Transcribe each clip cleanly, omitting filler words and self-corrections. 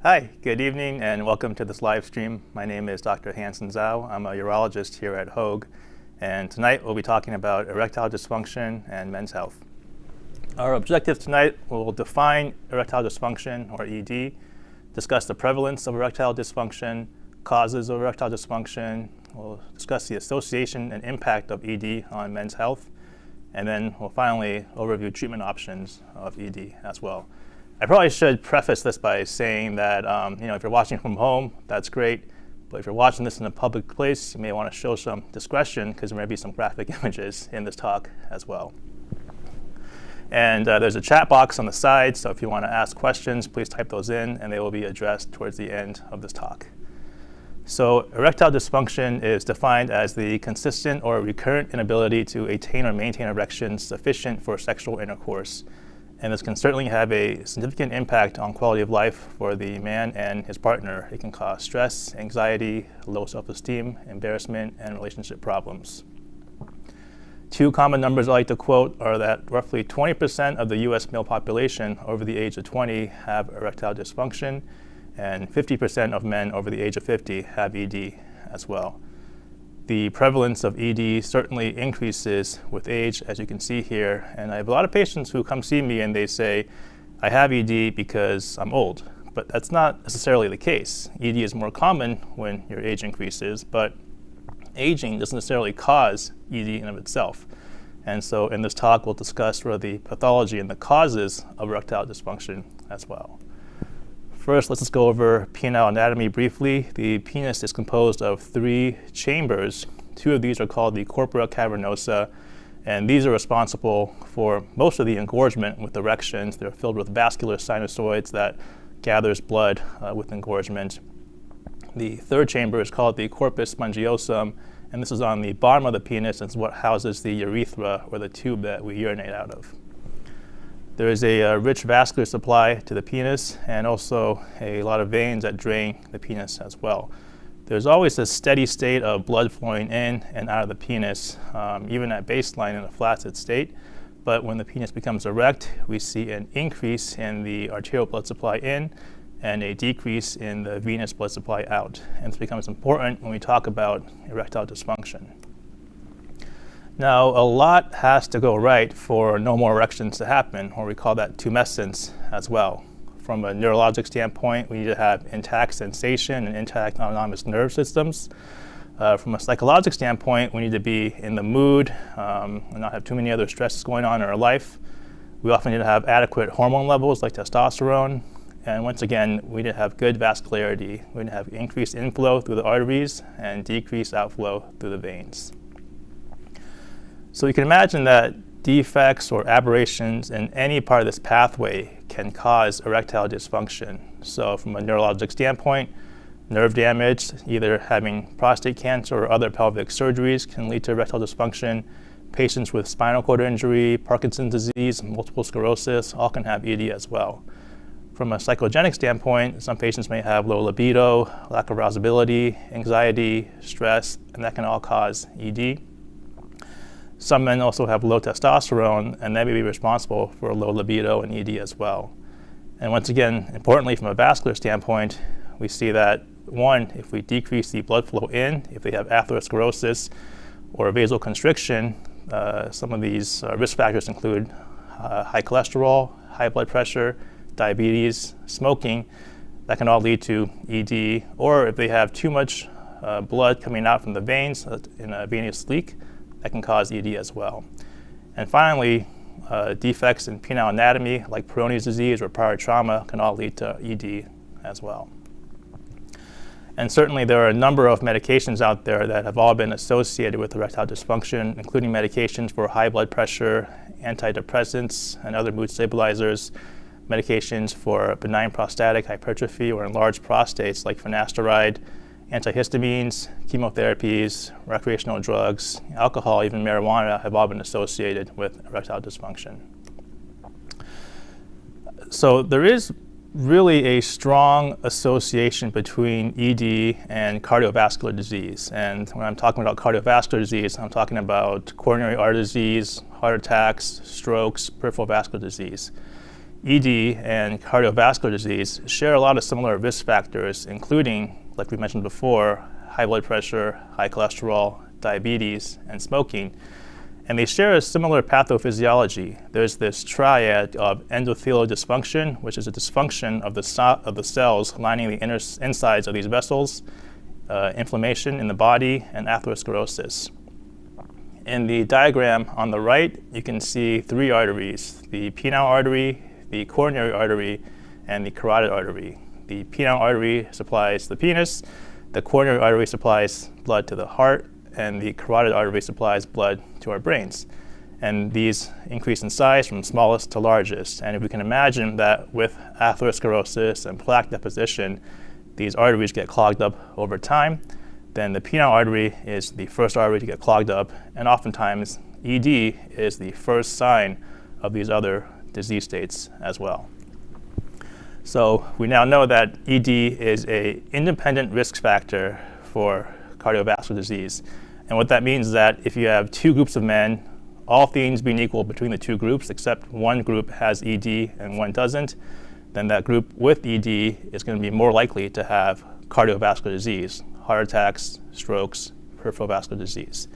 Hi, good evening, and welcome to this live stream. My name is Dr. Hanson Zhao. I'm a urologist here at Hoag, and tonight we'll be talking about erectile dysfunction and men's health. Our objective tonight will define erectile dysfunction, or ED, discuss the prevalence of erectile dysfunction, causes of erectile dysfunction, we'll discuss the association and impact of ED on men's health, and then we'll finally overview treatment options of ED as well. I probably should preface this by saying that if you're watching from home, that's great. But if you're watching this in a public place, you may want to show some discretion because there may be some graphic images in this talk as well. And there's a chat box on the side, so if you want to ask questions, please type those in, and they will be addressed towards the end of this talk. So erectile dysfunction is defined as the consistent or recurrent inability to attain or maintain erections sufficient for sexual intercourse. And this can certainly have a significant impact on quality of life for the man and his partner. It can cause stress, anxiety, low self-esteem, embarrassment, and relationship problems. Two common numbers I like to quote are that roughly 20% of the US male population over the age of 20 have erectile dysfunction, and 50% of men over the age of 50 have ED as well. The prevalence of ED certainly increases with age, as you can see here. And I have a lot of patients who come see me and they say, I have ED because I'm old. But that's not necessarily the case. ED is more common when your age increases, but aging doesn't necessarily cause ED in of itself. And so in this talk, we'll discuss sort of the pathology and the causes of erectile dysfunction as well. First, let's just go over penile anatomy briefly. The penis is composed of 3 chambers. 2 of these are called the corpora cavernosa, and these are responsible for most of the engorgement with erections. They're filled with vascular sinusoids that gathers blood with engorgement. The 3rd chamber is called the corpus spongiosum, and this is on the bottom of the penis and is what houses the urethra, or the tube that we urinate out of. There is a rich vascular supply to the penis and also a lot of veins that drain the penis as well. There's always a steady state of blood flowing in and out of the penis, even at baseline in a flaccid state. But when the penis becomes erect, we see an increase in the arterial blood supply in and a decrease in the venous blood supply out. And this becomes important when we talk about erectile dysfunction. Now, a lot has to go right for no more erections to happen, or we call that tumescence as well. From a neurologic standpoint, we need to have intact sensation and intact autonomous nerve systems. From a psychological standpoint, we need to be in the mood and not have too many other stresses going on in our life. We often need to have adequate hormone levels like testosterone. And once again, we need to have good vascularity. We need to have increased inflow through the arteries and decreased outflow through the veins. So you can imagine that defects or aberrations in any part of this pathway can cause erectile dysfunction. So from a neurologic standpoint, nerve damage, either having prostate cancer or other pelvic surgeries, can lead to erectile dysfunction. Patients with spinal cord injury, Parkinson's disease, multiple sclerosis, all can have ED as well. From a psychogenic standpoint, some patients may have low libido, lack of arousability, anxiety, stress, and that can all cause ED. Some men also have low testosterone, and that may be responsible for low libido and ED as well. And once again, importantly, from a vascular standpoint, we see that, one, if we decrease the blood flow in, if they have atherosclerosis or vasoconstriction, some of these risk factors include high cholesterol, high blood pressure, diabetes, smoking. That can all lead to ED. Or if they have too much blood coming out from the veins in a venous leak, that can cause ED as well. And finally, defects in penile anatomy like Peyronie's disease or prior trauma can all lead to ED as well. And certainly there are a number of medications out there that have all been associated with erectile dysfunction, including medications for high blood pressure, antidepressants, and other mood stabilizers, medications for benign prostatic hypertrophy or enlarged prostates like finasteride, antihistamines, chemotherapies, recreational drugs, alcohol, even marijuana have all been associated with erectile dysfunction. So there is really a strong association between ED and cardiovascular disease. And when I'm talking about cardiovascular disease, I'm talking about coronary artery disease, heart attacks, strokes, peripheral vascular disease. ED and cardiovascular disease share a lot of similar risk factors, including, like we mentioned before, high blood pressure, high cholesterol, diabetes, and smoking. And they share a similar pathophysiology. There's this triad of endothelial dysfunction, which is a dysfunction of the cells lining the insides of these vessels, inflammation in the body, and atherosclerosis. In the diagram on the right, you can see three arteries: the penile artery, the coronary artery, and the carotid artery. The penile artery supplies the penis, the coronary artery supplies blood to the heart, and the carotid artery supplies blood to our brains. And these increase in size from smallest to largest. And if we can imagine that with atherosclerosis and plaque deposition, these arteries get clogged up over time, then the penile artery is the first artery to get clogged up, and oftentimes ED is the first sign of these other disease states as well. So we now know that ED is an independent risk factor for cardiovascular disease. And what that means is that if you have two groups of men, all things being equal between the two groups, except one group has ED and one doesn't, then that group with ED is going to be more likely to have cardiovascular disease, heart attacks, strokes, peripheral vascular disease.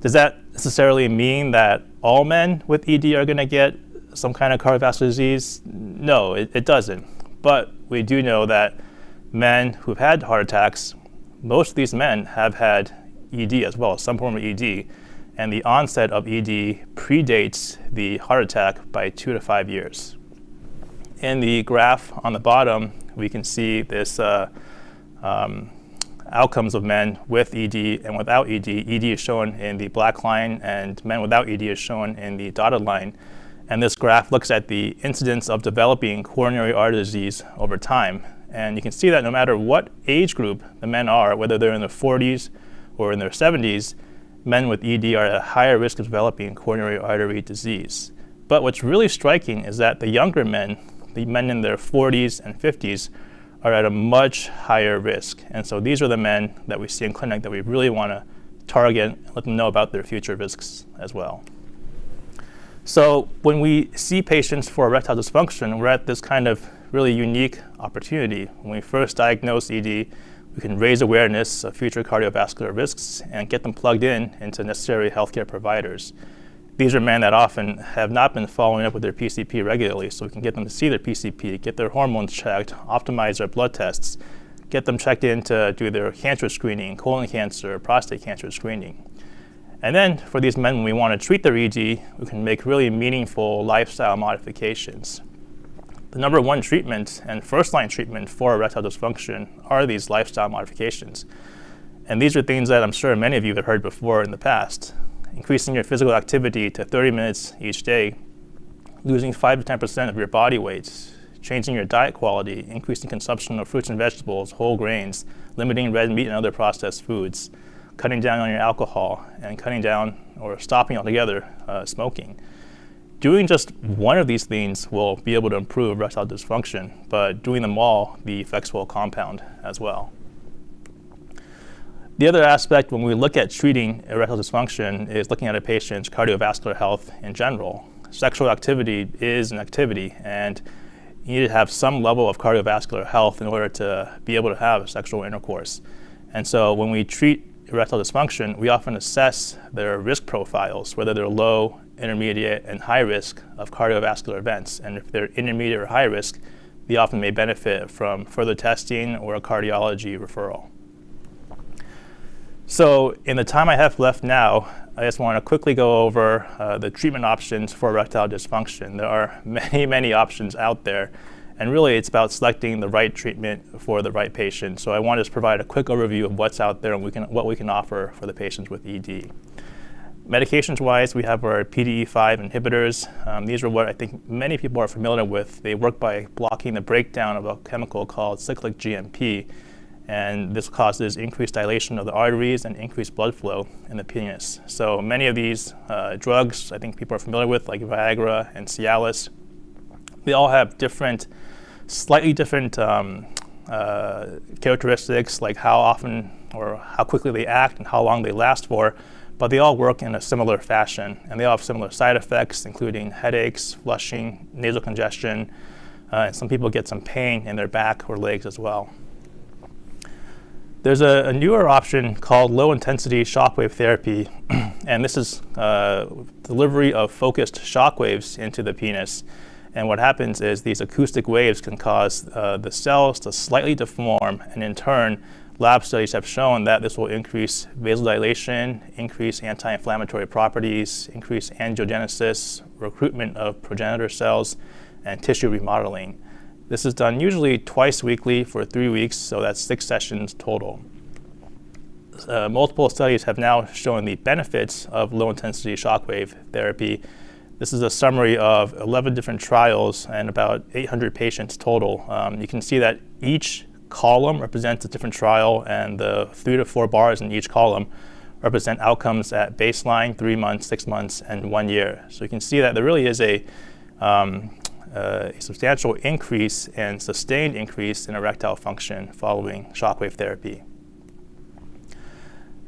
Does that necessarily mean that all men with ED are going to get some kind of cardiovascular disease? No, it doesn't. But we do know that men who've had heart attacks, most of these men have had ED as well, some form of ED, and the onset of ED predates the heart attack by 2 to 5 years. In the graph on the bottom, we can see this outcomes of men with ED and without ED. ED is shown in the black line, and men without ED is shown in the dotted line. And this graph looks at the incidence of developing coronary artery disease over time. And you can see that no matter what age group the men are, whether they're in their 40s or in their 70s, men with ED are at a higher risk of developing coronary artery disease. But what's really striking is that the younger men, the men in their 40s and 50s, are at a much higher risk. And so these are the men that we see in clinic that we really want to target and let them know about their future risks as well. So when we see patients for erectile dysfunction, we're at this kind of really unique opportunity. When we first diagnose ED, we can raise awareness of future cardiovascular risks and get them plugged into necessary healthcare providers. These are men that often have not been following up with their PCP regularly, so we can get them to see their PCP, get their hormones checked, optimize their blood tests, get them checked in to do their cancer screening, colon cancer, prostate cancer screening. And then for these men, when we want to treat their ED, we can make really meaningful lifestyle modifications. The number one treatment and first-line treatment for erectile dysfunction are these lifestyle modifications. And these are things that I'm sure many of you have heard before in the past. Increasing your physical activity to 30 minutes each day, losing 5 to 10% of your body weight, changing your diet quality, increasing consumption of fruits and vegetables, whole grains, limiting red meat and other processed foods, cutting down on your alcohol, and cutting down or stopping altogether smoking. Doing just one of these things will be able to improve erectile dysfunction, but doing them all, the effects will compound as well. The other aspect when we look at treating erectile dysfunction is looking at a patient's cardiovascular health in general. Sexual activity is an activity, and you need to have some level of cardiovascular health in order to be able to have sexual intercourse. And so when we treat erectile dysfunction, we often assess their risk profiles, whether they're low, intermediate, and high risk of cardiovascular events. And if they're intermediate or high risk, they often may benefit from further testing or a cardiology referral. So in the time I have left now, I just want to quickly go over the treatment options for erectile dysfunction. There are many, many options out there, and really it's about selecting the right treatment for the right patient. So I want to just provide a quick overview of what's out there and what we can offer for the patients with ED. Medications-wise, we have our PDE5 inhibitors. These are what I think many people are familiar with. They work by blocking the breakdown of a chemical called cyclic GMP, and this causes increased dilation of the arteries and increased blood flow in the penis. So many of these drugs I think people are familiar with, like Viagra and Cialis, they all have slightly different characteristics, like how often or how quickly they act and how long they last for. but they all work in a similar fashion, and they all have similar side effects, including headaches, flushing, nasal congestion, and some people get some pain in their back or legs as well. There's a newer option called low-intensity shockwave therapy, and this is delivery of focused shockwaves into the penis. And what happens is these acoustic waves can cause the cells to slightly deform, and in turn, lab studies have shown that this will increase vasodilation, increase anti-inflammatory properties, increase angiogenesis, recruitment of progenitor cells, and tissue remodeling. This is done usually twice weekly for 3 weeks, so that's 6 sessions total. Multiple studies have now shown the benefits of low-intensity shockwave therapy. This is a summary of 11 different trials and about 800 patients total. You can see that each column represents a different trial, and the 3 to 4 bars in each column represent outcomes at baseline, 3 months, 6 months, and 1 year. So you can see that there really is a substantial increase and sustained increase in erectile function following shockwave therapy.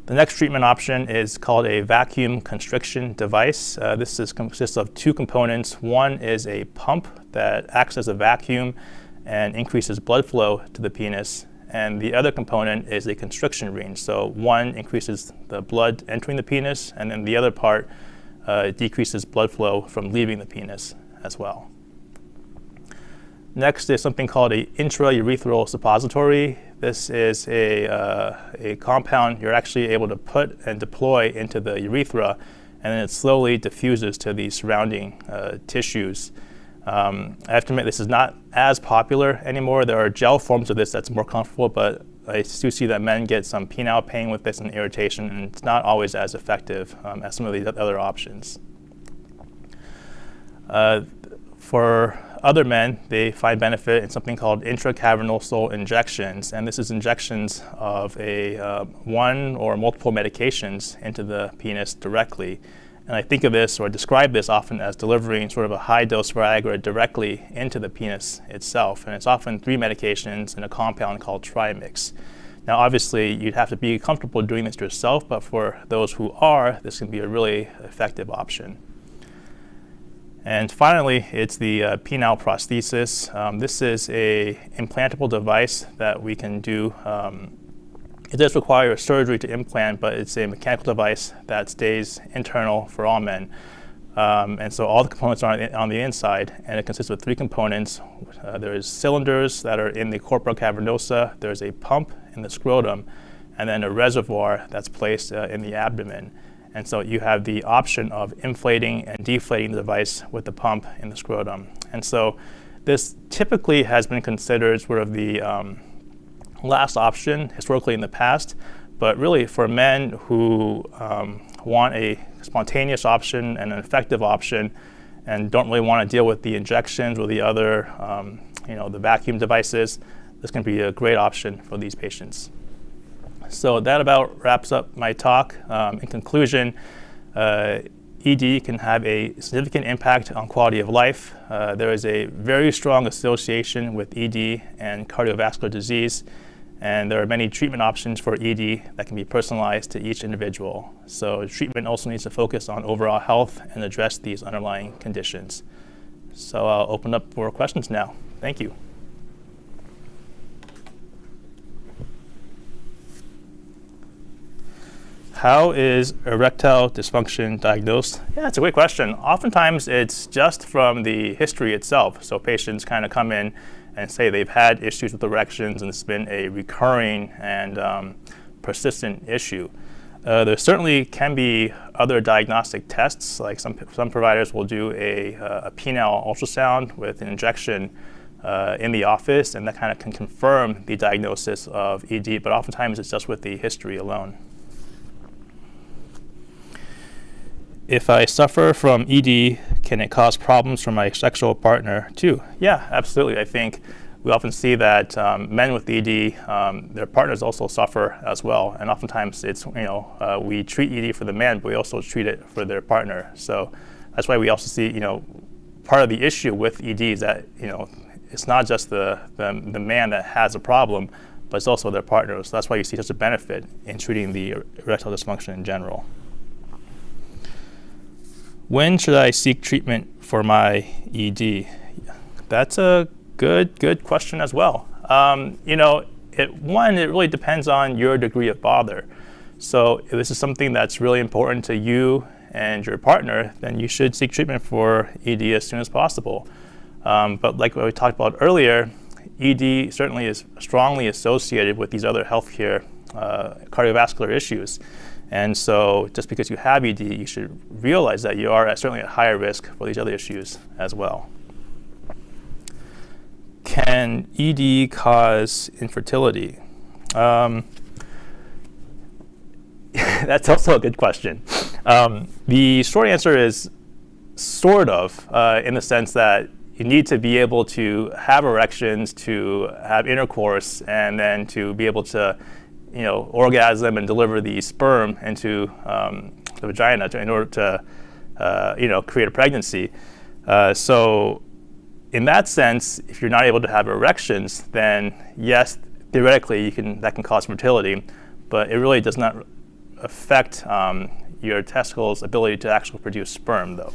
The next treatment option is called a vacuum constriction device. This consists of 2 components. One is a pump that acts as a vacuum and increases blood flow to the penis. And the other component is a constriction ring. So one increases the blood entering the penis, and then the other part decreases blood flow from leaving the penis as well. Next is something called a intraurethral suppository. This is a compound you're actually able to put and deploy into the urethra, and then it slowly diffuses to the surrounding tissues. I have to admit, this is not as popular anymore. There are gel forms of this that's more comfortable, but I do see that men get some penile pain with this and irritation, and it's not always as effective as some of these other options. For other men, they find benefit in something called Intracavernosal Injections, and this is injections of one or multiple medications into the penis directly. And I think of this or describe this often as delivering sort of a high-dose Viagra directly into the penis itself, and it's often 3 medications in a compound called Trimix. Now, obviously, you'd have to be comfortable doing this yourself, but for those who are, this can be a really effective option. And finally, it's the Penile Prosthesis. This is a implantable device that we can do. It does require a surgery to implant, but it's a mechanical device that stays internal for all men. And so all the components are on the inside, and it consists of 3 components. There's cylinders that are in the corpora cavernosa, there's a pump in the scrotum, and then a reservoir that's placed in the abdomen. And so you have the option of inflating and deflating the device with the pump in the scrotum. And so this typically has been considered sort of the last option historically in the past, but really for men who want a spontaneous option and an effective option and don't really want to deal with the injections or the other, the vacuum devices, this can be a great option for these patients. So that about wraps up my talk. In conclusion, ED can have a significant impact on quality of life. There is a very strong association with ED and cardiovascular disease, and there are many treatment options for ED that can be personalized to each individual. So treatment also needs to focus on overall health and address these underlying conditions. So I'll open up for questions now. Thank you. How is erectile dysfunction diagnosed? Yeah, it's a great question. Oftentimes it's just from the history itself. So patients kind of come in and say they've had issues with erections and it's been a recurring and persistent issue. There certainly can be other diagnostic tests, like some providers will do a penile ultrasound with an injection in the office, and that kind of can confirm the diagnosis of ED, but oftentimes it's just with the history alone. If I suffer from ED, can it cause problems for my sexual partner too? Yeah, absolutely. I think we often see that men with ED, their partners also suffer as well. And oftentimes it's, we treat ED for the man, but we also treat it for their partner. So that's why we also see, part of the issue with ED is that, it's not just the man that has a problem, but it's also their partner. So that's why you see such a benefit in treating the erectile dysfunction in general. When should I seek treatment for my ED? That's a good question as well. It really depends on your degree of bother. So if this is something that's really important to you and your partner, then you should seek treatment for ED as soon as possible. But like what we talked about earlier, ED certainly is strongly associated with these other healthcare cardiovascular issues. And so just because you have ED, you should realize that you are certainly at higher risk for these other issues as well. Can ED cause infertility? That's also a good question. The short answer is sort of, in the sense that you need to be able to have erections, to have intercourse, and then to be able to orgasm and deliver the sperm into the vagina in order to create a pregnancy. So in that sense, if you're not able to have erections, then yes, theoretically that can cause fertility, but it really does not affect your testicles' ability to actually produce sperm, though.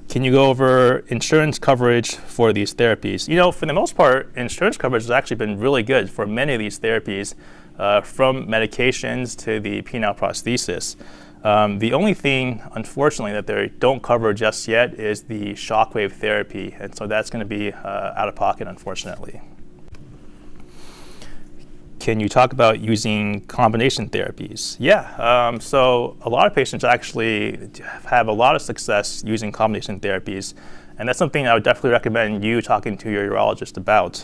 Can you go over insurance coverage for these therapies? For the most part, insurance coverage has actually been really good for many of these therapies, from medications to the penile prosthesis. The only thing, unfortunately, that they don't cover just yet is the shockwave therapy, and so that's going to be out of pocket, unfortunately. Can you talk about using combination therapies? Yeah, so a lot of patients actually have a lot of success using combination therapies, and that's something I would definitely recommend you talking to your urologist about.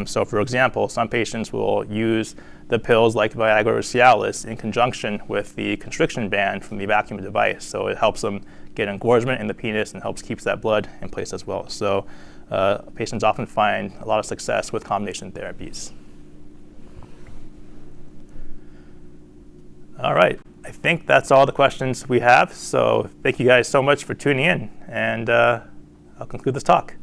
So for example, some patients will use the pills like Viagra or Cialis in conjunction with the constriction band from the vacuum device. So it helps them get engorgement in the penis and helps keeps that blood in place as well. So patients often find a lot of success with combination therapies. All right, I think that's all the questions we have. So thank you guys so much for tuning in, and I'll conclude this talk.